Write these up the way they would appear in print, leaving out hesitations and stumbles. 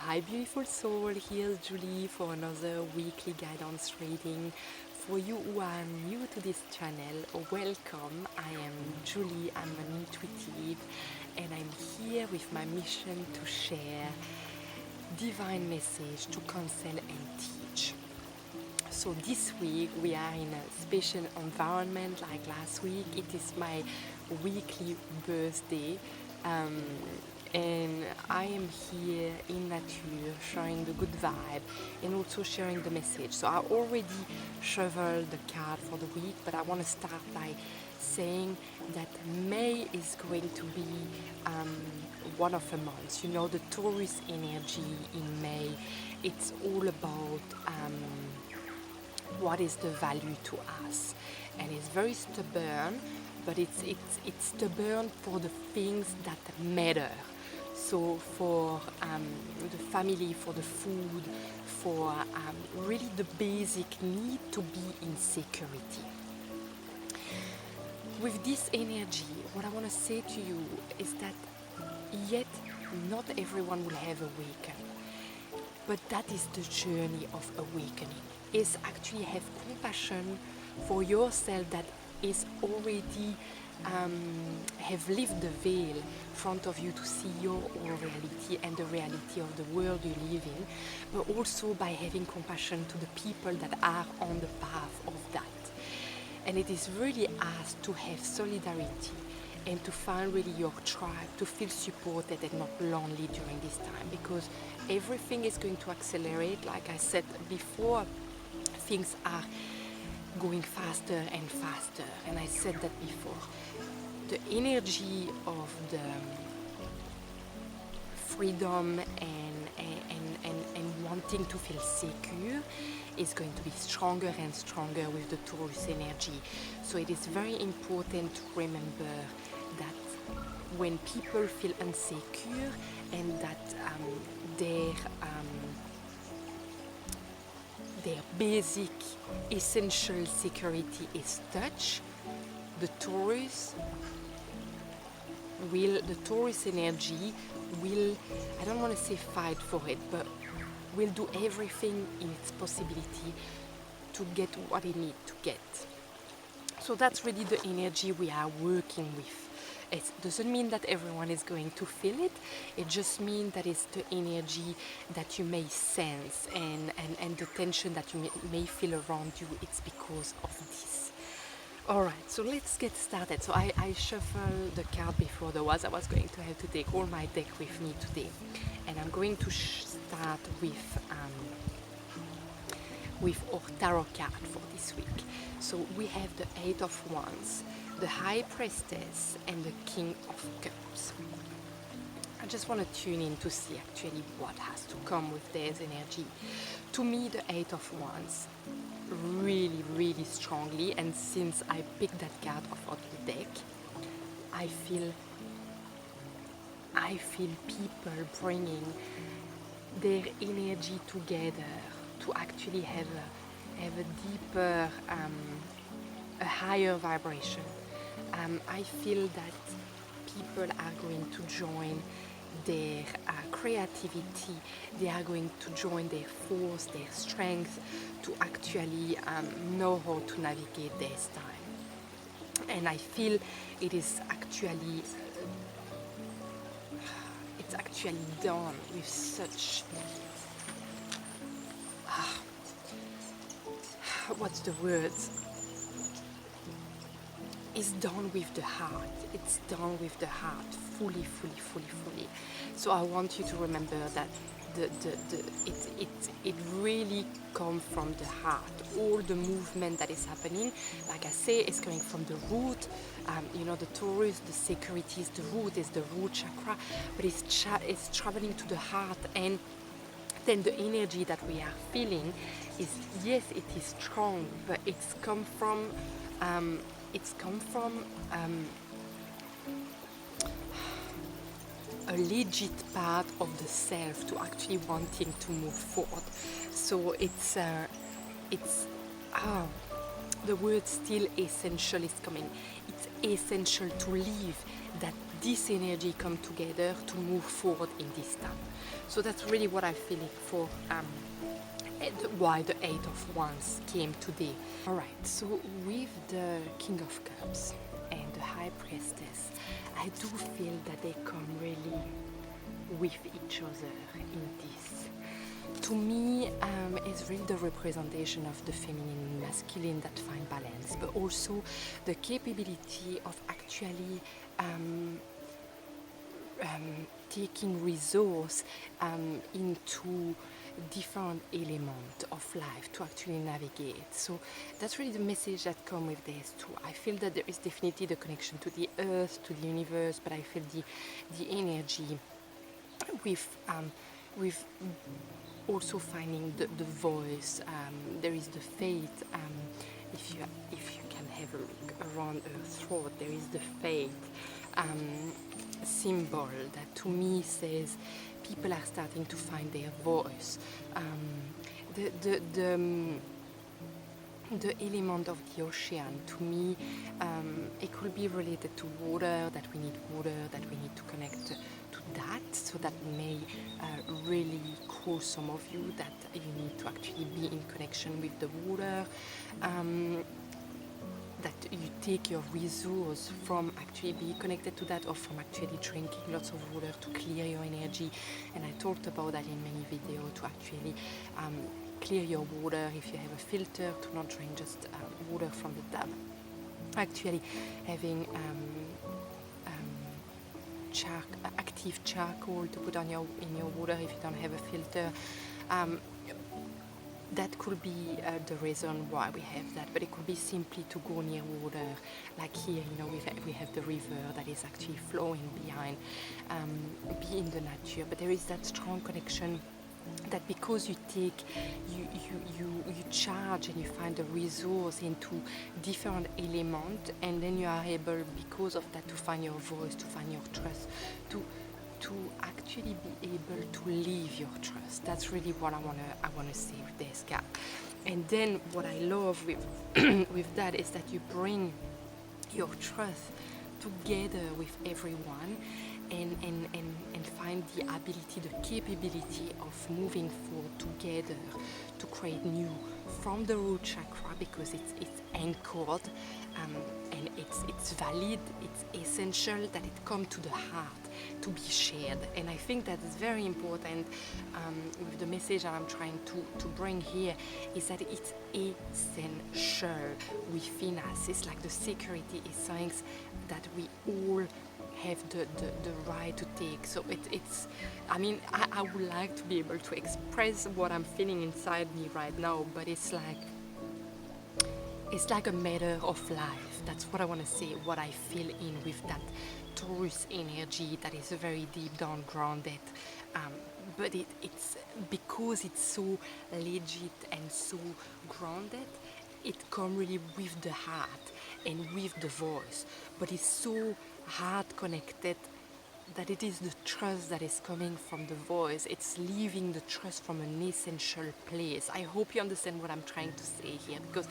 Hi beautiful soul, here's Julie for another weekly guidance reading. For you who are new to this channel, welcome. I am Julie, I'm an intuitive and I'm here with my mission to share divine message, to counsel and teach. So this week we are in a special environment like last week. It is my weekly birthday. And I am here in nature sharing the good vibe and also sharing the message. So I already shuffled the card for the week, but I want to start by saying that May is going to be one of the months. You know, the Taurus energy in May, it's all about what is the value to us, and it's very stubborn, but it's stubborn for the things that matter. So for the family, for the food, for really the basic need to be in security. With this energy, what I want to say to you is that yet not everyone will have awakened, but that is the journey of awakening. Is actually have compassion for yourself that is already have lifted the veil in front of you to see your own reality and the reality of the world you live in, but also by having compassion to the people that are on the path of that. And it is really us to have solidarity and to find really your tribe, to feel supported and not lonely during this time, because everything is going to accelerate. Like I said before, things are going faster and faster, and I said that before. The energy of the freedom and wanting to feel secure is going to be stronger and stronger with the Taurus energy. So it is very important to remember that when people feel insecure and that their basic essential security is touched, the Taurus energy will, I don't want to say fight for it, but will do everything in its possibility to get what it needs to get. So that's really the energy we are working with. It doesn't mean that everyone is going to feel it. It just means that it's the energy that you may sense, and the tension that you may feel around you. It's because of this. Alright, so let's get started. So I shuffled the card before I was going to have to take all my deck with me today. And I'm going to start with our tarot card for this week. So we have the Eight of Wands, the High Priestess, and the King of Cups. I just want to tune in to see actually what has to come with this energy. To me, the Eight of Wands really strongly, and since I picked that card off of the deck, I feel people bringing their energy together to actually have a deeper, a higher vibration. I feel that people are going to join their creativity, they are going to join their force, their strength to actually know how to navigate this time. And I feel it is actually done with such what's the word? It's done with the heart. It's done with the heart, fully. So I want you to remember that it really comes from the heart. All the movement that is happening, like I say, is coming from the root. The Taurus, the security is the root, is the root chakra, but it's traveling to the heart, and then the energy that we are feeling is, yes, it is strong, but it's come from a legit part of the self to actually wanting to move forward. So it's the word still essential is coming. It's essential to live that this energy come together to move forward in this time. So that's really what I'm feeling for and why the Eight of Wands came today. Alright, so with the King of Cups and the High Priestess, I do feel that they come really with each other in this. To me, it's really the representation of the feminine and masculine that find balance, but also the capability of actually taking resource into different elements of life to actually navigate. So that's really the message that comes with this too. I feel that there is definitely the connection to the earth, to the universe, but I feel the energy with also finding the voice. There is the faith. If you can have a look around her throat, there is the faith symbol that to me says people are starting to find their voice. The element of the ocean, to me, it could be related to water, that we need water, that we need to connect to that, so that may really call some of you that you need to actually be in connection with the water, that you take your resource from actually be connected to that, or from actually drinking lots of water to clear your energy. And I talked about that in many videos, to actually clear your water. If you have a filter, to not drink just water from the tap. Actually having active charcoal to put on in your water if you don't have a filter. That could be the reason why we have that, but it could be simply to go near water, like here, we have the river that is actually flowing behind, be in the nature. But there is that strong connection that because you charge and you find the resource into different elements, and then you are able, because of that, to find your voice, to find your trust, to actually be able to live your trust. That's really what I wanna say with this card. And then what I love with with that is that you bring your trust together with everyone, and find the ability, the capability of moving forward together to create new from the root chakra, because it's anchored, and it's valid, it's essential that it come to the heart to be shared. And I think that is very important with the message that I'm trying to bring here, is that it's essential within us. It's like the security is something that we all have the right to take. So it's I mean, I would like to be able to express what I'm feeling inside me right now, but it's like a matter of life. That's what I want to say, what I feel in with that Taurus energy that is very deep down grounded, but it's because it's so legit and so grounded, it comes really with the heart and with the voice, but it's so heart connected that it is the trust that is coming from the voice. It's leaving the trust from an essential place. I hope you understand what I'm trying to say here, because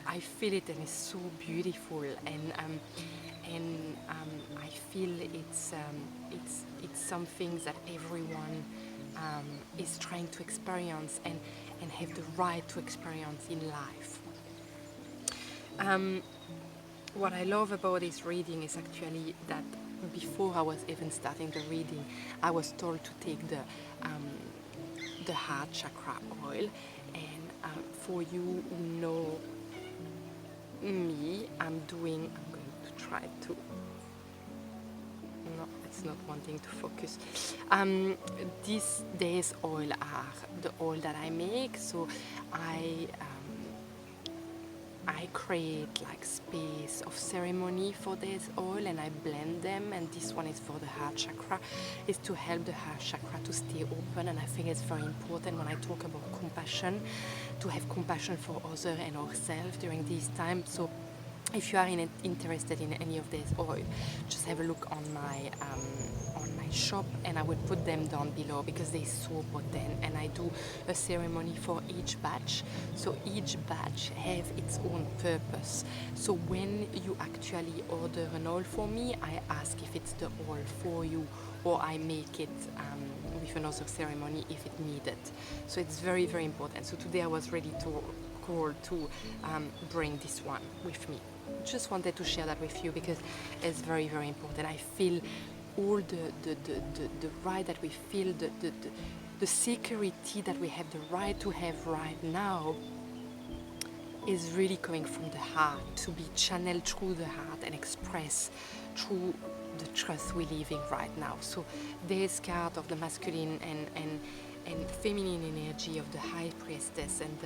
I feel it, and it's so beautiful, and I feel it's something that everyone is trying to experience and have the right to experience in life. What I love about this reading is actually that before I was even starting the reading, I was told to take the heart chakra oil. And for you who know me, I'm going to try to. No, it's not wanting to focus. These oil are the oil that I make. So I create like space of ceremony for this oil, and I blend them, and this one is for the heart chakra. It's to help the heart chakra to stay open, and I think it's very important when I talk about compassion, to have compassion for others and ourselves during this time. So If you are interested in any of this oil, just have a look on my shop, and I will put them down below because they're so potent, and I do a ceremony for each batch, so each batch have its own purpose. So when you actually order an oil for me, I ask if it's the oil for you, or I make it with another ceremony if it needed. So it's very, very important. So today I was ready to bring this one with me. Just wanted to share that with you because it's very, very important. I feel all the right that we feel, the security that we have the right to have right now is really coming from the heart, to be channeled through the heart and expressed through the trust we're living right now. So this card of the masculine and feminine energy of the high priestess and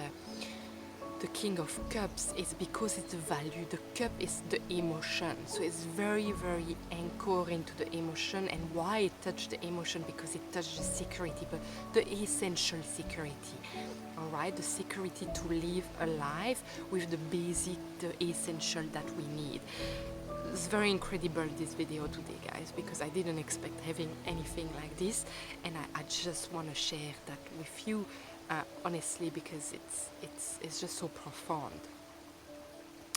the King of Cups is because it's the value. The cup is the emotion, so it's very, very anchored into the emotion. And why it touched the emotion? Because it touched the security, but the essential security. All right, the security to live a life with the basic, the essential that we need. It's very incredible, this video today, guys, because I didn't expect having anything like this, and I just want to share that with you. Honestly, because it's just so profound.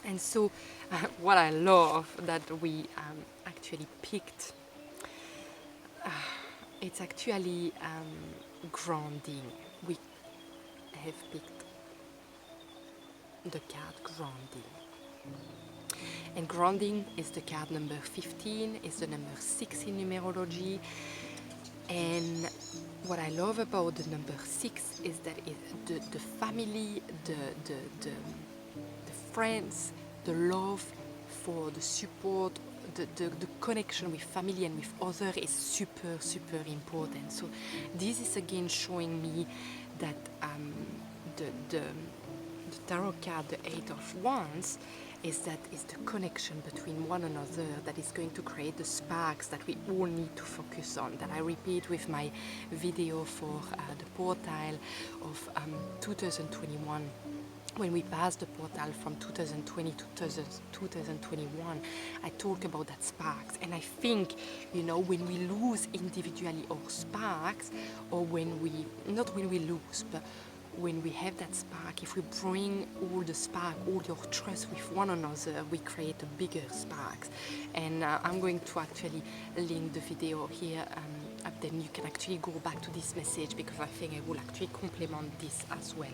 And so what I love that we actually picked, it's actually grounding. We have picked the card grounding, and grounding is the card number 15, is the number 6 in numerology. And what I love about the number 6 is that the family, the friends, the love for the support, the connection with family and with others is super, super important. So this is again showing me that the tarot card, the 8 of Wands, is the connection between one another that is going to create the sparks that we all need to focus on, that I repeat with my video for the portal of 2021. When we passed the portal from 2020 to 2021, I talk about that sparks. And I think, when we lose individually our sparks, or not when we lose, but when we have that spark, if we bring all the spark, all your trust with one another, we create a bigger spark. And I'm going to actually link the video here, then you can actually go back to this message, because I think I will actually complement this as well.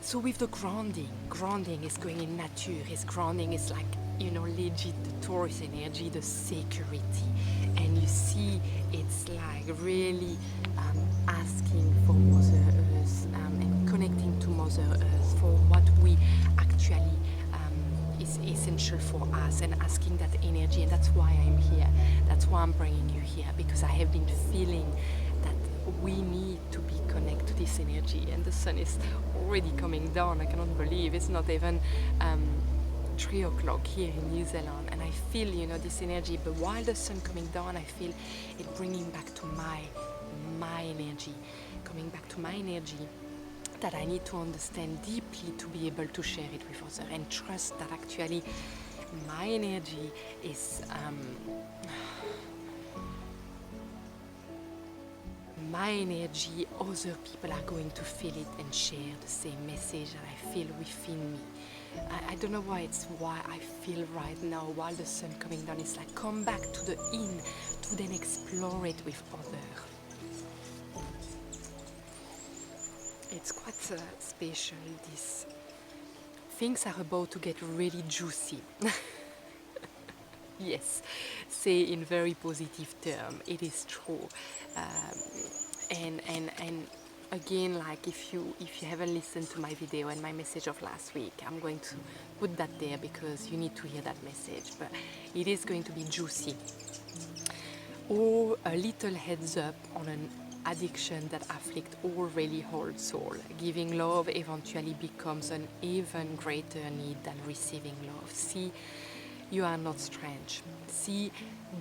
So with the grounding is going in nature. Grounding is like, legit the Taurus energy, the security. And you see, it's like really asking for Mother Earth and connecting to Mother Earth for what we actually is essential for us, and asking that energy. And that's why I'm here. That's why I'm bringing you here, because I have been feeling that we need to be connected to this energy. And the sun is already coming down. I cannot believe it's not even 3 o'clock here in New Zealand, and I feel this energy. But while the sun coming down, I feel it bringing back to my energy, coming back to my energy, that I need to understand deeply to be able to share it with others, and trust that actually my energy is my energy, other people are going to feel it and share the same message that I feel within me. I don't know why I feel right now, while the sun coming down, it's like come back to the in, to then explore it with others. It's quite special. These things are about to get really juicy. Yes, say in very positive term, it is true. And again, like if you haven't listened to my video and my message of last week, I'm going to put that there because you need to hear that message. But it is going to be juicy. Or a little heads up on an addiction that afflicts all really whole soul. Giving love eventually becomes an even greater need than receiving love. See, you are not strange. See,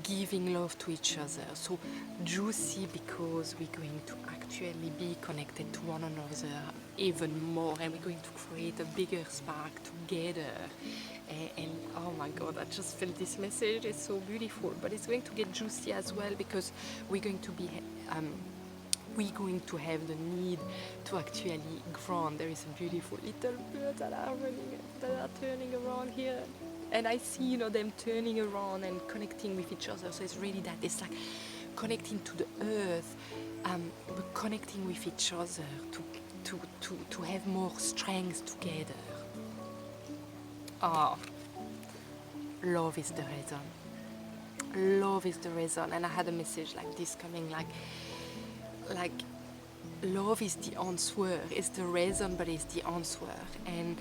giving love to each other. So juicy because we're going to actually be connected to one another even more, and we're going to create a bigger spark together. And oh my God, I just felt this message is so beautiful. But it's going to get juicy as well because we're going to be we're going to have the need to actually ground. There is a beautiful little bird that are turning around here, and I see them turning around and connecting with each other. So it's really that it's like connecting to the earth, but connecting with each other to have more strength together. Oh, love is the reason. Love is the reason. And I had a message like this coming, like love is the answer. It's the reason, but it's the answer. And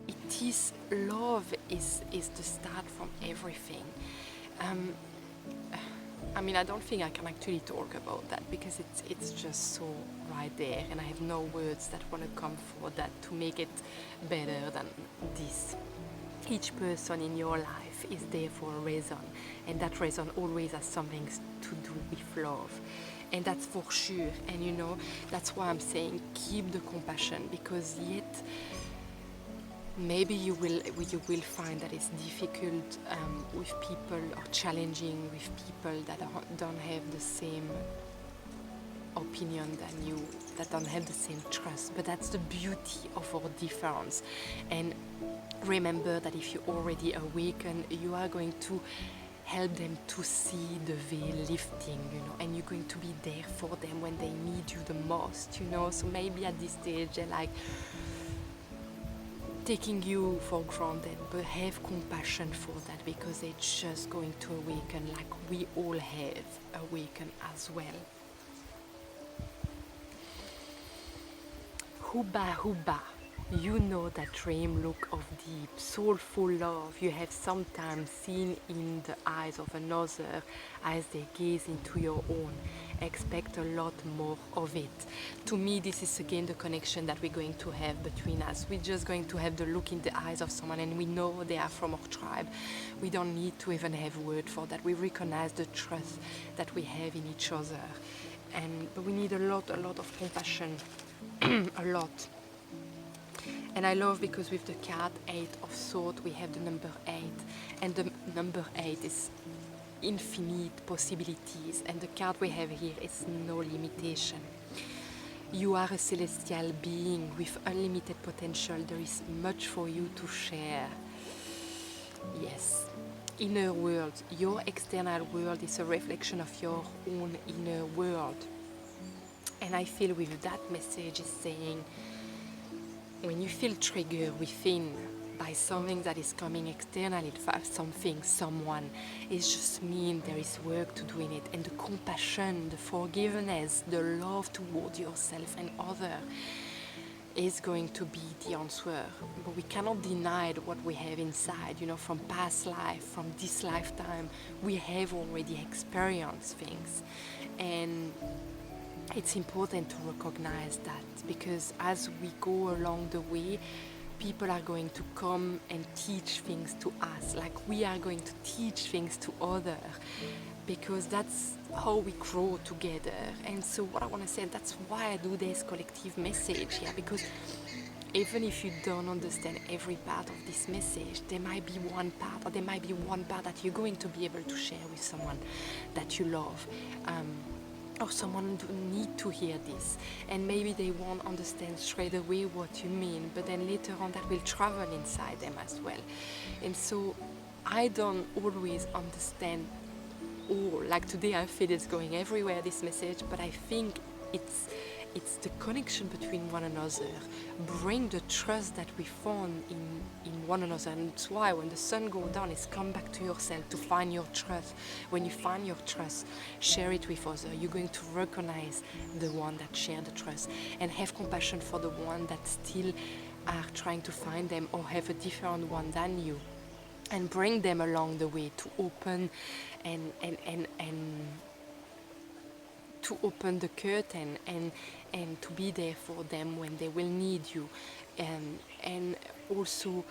it is, love is the start from everything. I mean, I don't think I can actually talk about that because it's just so right there, and I have no words that want to come for that to make it better than this. Each person in your life is there for a reason, and that reason always has something to do with love, and that's for sure. And that's why I'm saying keep the compassion, because yet maybe you will find that it's difficult with people, or challenging with people that don't have the same opinion than you, that don't have the same trust. But that's the beauty of our difference. And remember that if you already awaken, you are going to help them to see the veil lifting, and you're going to be there for them when they need you the most, So maybe at this stage they're like taking you for granted, but have compassion for that, because they're just going to awaken like we all have awakened as well. Huba, huba. That dream look of deep, soulful love you have sometimes seen in the eyes of another as they gaze into your own. Expect a lot more of it. To me, this is again the connection that we're going to have between us. We're just going to have the look in the eyes of someone, and we know they are from our tribe. We don't need to even have word for that. We recognize the trust that we have in each other. But we need a lot of compassion. A lot. And I love, because with the card 8 of Swords we have the number 8, and the number 8 is infinite possibilities, and the card we have here is no limitation. You are a celestial being with unlimited potential. There is much for you to share. Yes. Inner world. Your external world is a reflection of your own inner world. And I feel with that message is saying, when you feel triggered within by something that is coming externally, something, someone, it just means there is work to do in it. And the compassion, the forgiveness, the love toward yourself and others is going to be the answer. But we cannot deny what we have inside, from past life, from this lifetime. We have already experienced things. And it's important to recognize that, because as we go along the way, people are going to come and teach things to us, like we are going to teach things to others, because that's how we grow together. And so what I want to say, that's why I do this collective message here, because even if you don't understand every part of this message, there might be one part, or there might be one part that you're going to be able to share with someone that you love. Or someone need to hear this, and maybe they won't understand straight away what you mean, but then later on that will travel inside them as well. And so I don't always understand all. Like today I feel it's going everywhere, this message, but I think it's the connection between one another, bring the trust that we found in one another. And that's why when the sun goes down, it's come back to yourself to find your trust. When you find your trust, share it with others. You're going to recognize the one that share the trust, and have compassion for the one that still are trying to find them, or have a different one than you, and bring them along the way to open and to open the curtain and to be there for them when they will need you, and also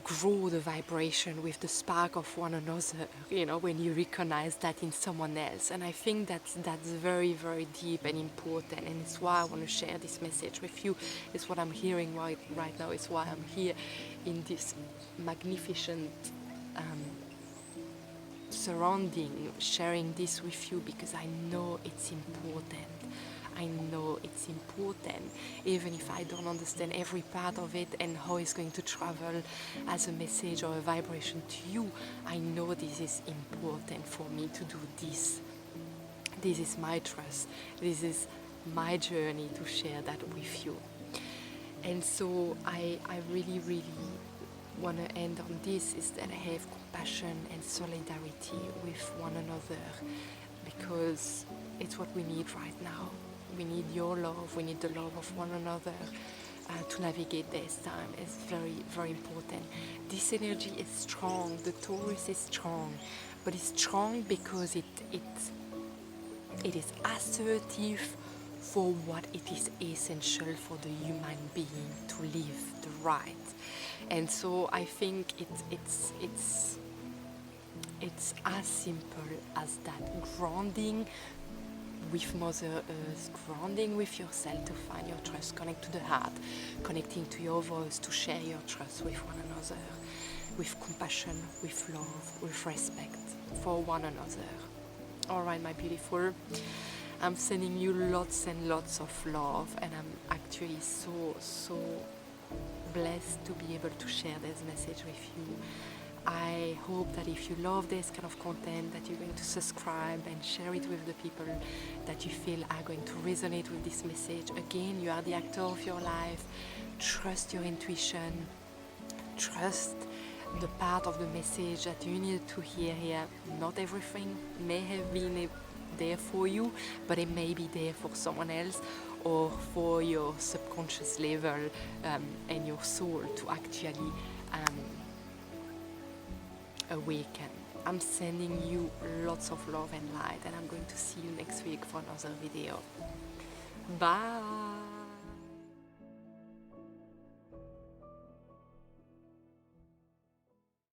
grow the vibration with the spark of one another, you know, when you recognize that in someone else. And I think that's very, very deep and important, and it's why I want to share this message with you. It's what I'm hearing right now. It's why I'm here in this magnificent surrounding, sharing this with you, because I know it's important. I know it's important, even if I don't understand every part of it and how it's going to travel as a message or a vibration to you. I know this is important for me to do this. This is my trust. This is my journey to share that with you. And so I really, really want to end on this, is that I have compassion and solidarity with one another, because it's what we need right now. We need your love, we need the love of one another to navigate this time. It's very, very important. This energy is strong, the Taurus is strong, but it's strong because it is assertive for what it is essential for the human being to live the right. And so I think it's as simple as that. Grounding with Mother Earth, grounding with yourself to find your trust, connect to the heart, connecting to your voice to share your trust with one another, with compassion, with love, with respect for one another. All right, my beautiful, I'm sending you lots and lots of love, and I'm actually so blessed to be able to share this message with you. I hope that if you love this kind of content, that you're going to subscribe and share it with the people that you feel are going to resonate with this message. Again, you are the actor of your life. Trust your intuition. Trust the part of the message that you need to hear here. Not everything may have been there for you, but it may be there for someone else, or for your subconscious level and your soul to actually awaken. I'm sending you lots of love and light, and I'm going to see you next week for another video. Bye.